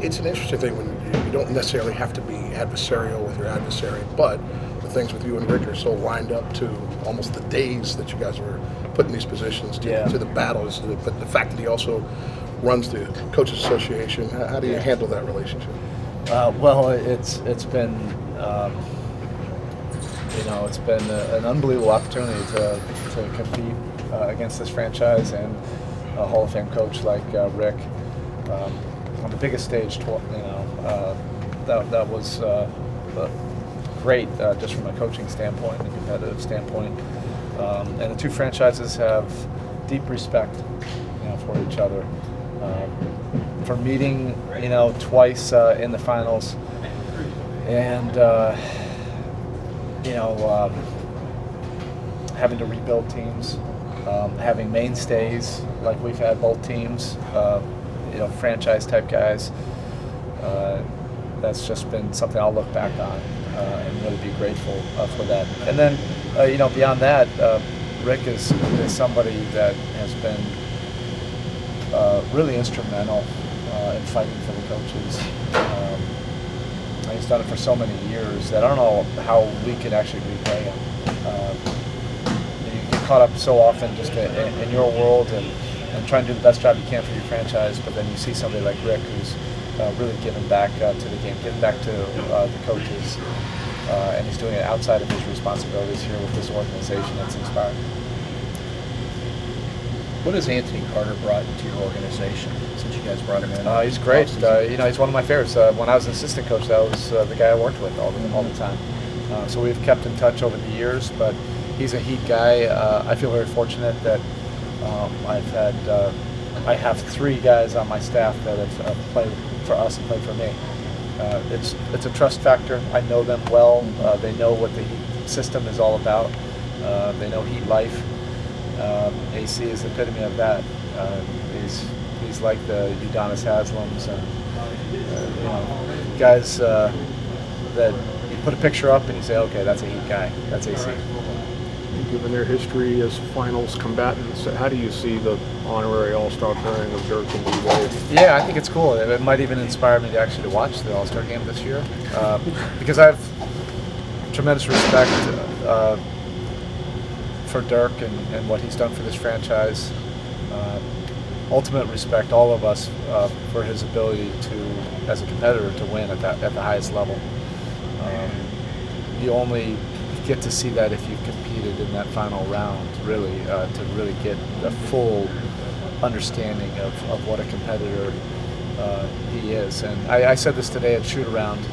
it's an interesting thing when you don't necessarily have to be adversarial with your adversary, but the things with you and Rick are so lined up to almost the days that you guys were put in these positions, to the battles, but the fact that he also runs the Coaches Association, how do you handle that relationship? Well, it's been it's been an unbelievable opportunity to compete against this franchise and a Hall of Fame coach like Rick on the biggest stage. That was great just from a coaching standpoint and a competitive standpoint. And the two franchises have deep respect, for each other. For meeting, twice in the finals, and having to rebuild teams, having mainstays like we've had both teams, franchise type guys. That's just been something I'll look back on and really be grateful for that. And then, beyond that, Rick is somebody that has been really instrumental in fighting for the coaches. He's done it for so many years that I don't know how we can actually repay him. You get caught up so often just in your world and trying to do the best job you can for your franchise, but then you see somebody like Rick who's really giving back to the game, giving back to the coaches, and he's doing it outside of his responsibilities here with this organization. That's inspiring. What has Anthony Carter brought to your organization since you guys brought him in? He's great. He's one of my favorites. When I was an assistant coach, that was the guy I worked with all the time. So we've kept in touch over the years, but he's a Heat guy. I feel very fortunate that I have three guys on my staff that have played for us and played for me. It's a trust factor. I know them well. They know what the Heat system is all about. They know Heat life. AC is the epitome of that. He's like the Udonis Haslams and guys that you put a picture up and you say, okay, that's a Heat guy. That's AC. Given their history as finals combatants, how do you see the honorary All-Star pairing of Dirk and Dwyane? Yeah, I think it's cool. It might even inspire me to actually watch the All-Star game this year because I have tremendous respect for Dirk and what he's done for this franchise. Ultimate respect, all of us, for his ability to, as a competitor, to win at the highest level. You only get to see that if you've competed in that final round, really, to really get a full understanding of what a competitor he is. And I said this today at shoot around.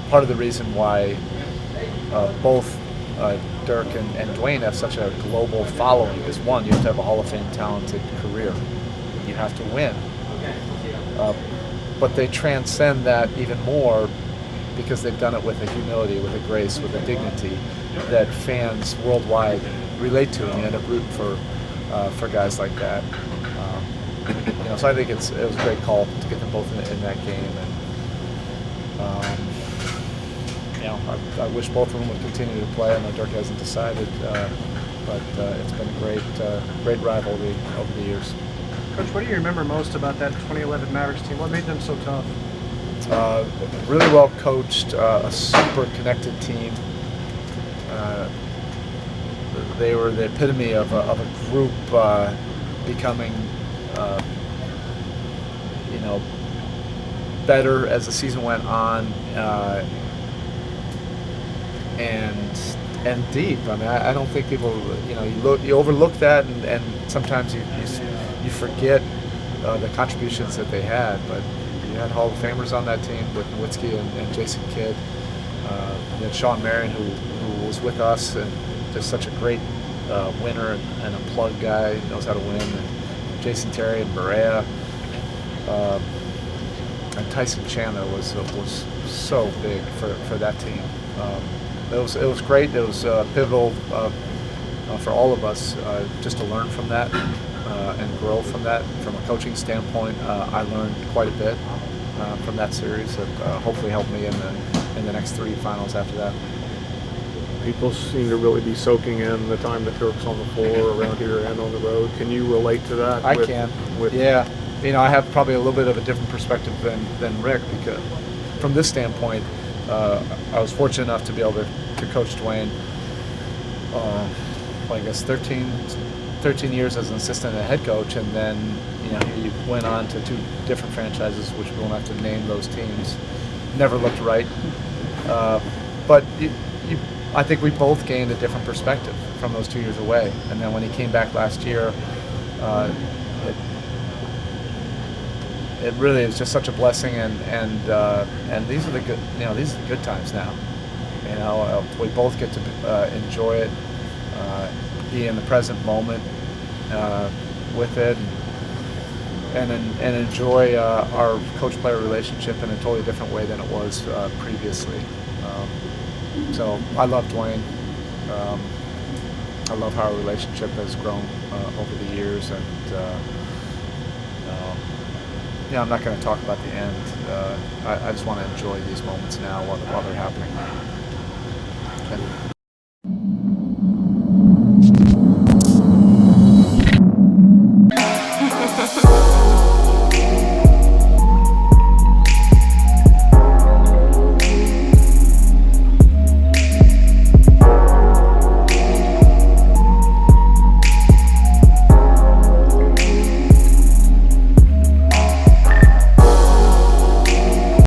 Part of the reason why both Dirk and Dwyane have such a global following is, one, you have to have a Hall of Fame talented career. You have to win. But they transcend that even more because they've done it with a humility, with a grace, with a dignity that fans worldwide relate to, and you end up rooting for guys like that. So I think it was a great call to get them both in that game. And I wish both of them would continue to play. I know Dirk hasn't decided, but it's been a great rivalry over the years. Coach, what do you remember most about that 2011 Mavericks team? What made them so tough? Really well coached, a super connected team. They were the epitome of a group becoming, better as the season went on, and deep. I mean, I don't think people, you overlook that, and sometimes you forget the contributions that they had, but you had Hall of Famers on that team with Nowitzki and Jason Kidd. You had Sean Marion, who was with us, and just such a great winner and a plug guy, knows how to win. And Jason Terry and Berea. And Tyson Chandler was so big for that team. It was great. It was pivotal for all of us just to learn from that and grow from that. From a coaching standpoint, I learned quite a bit from that series that hopefully helped me in the next three finals after that. People seem to really be soaking in the time that Dirk's on the floor around here and on the road. Can you relate to that? I can. Yeah. I have probably a little bit of a different perspective than Rick, because from this standpoint, I was fortunate enough to be able to coach Dwyane. I guess 13 years as an assistant and a head coach, and then he went on to 2 different franchises, which we won't have to name those teams. Never looked right, but I think we both gained a different perspective from those 2 years away. And then when he came back last year, it really is just such a blessing. And these are the good these are the good times now. We both get to enjoy it, be in the present moment with it, and enjoy our coach-player relationship in a totally different way than it was previously. So I love Dwyane. I love how our relationship has grown over the years, and I'm not going to talk about the end. I just want to enjoy these moments now while they're happening.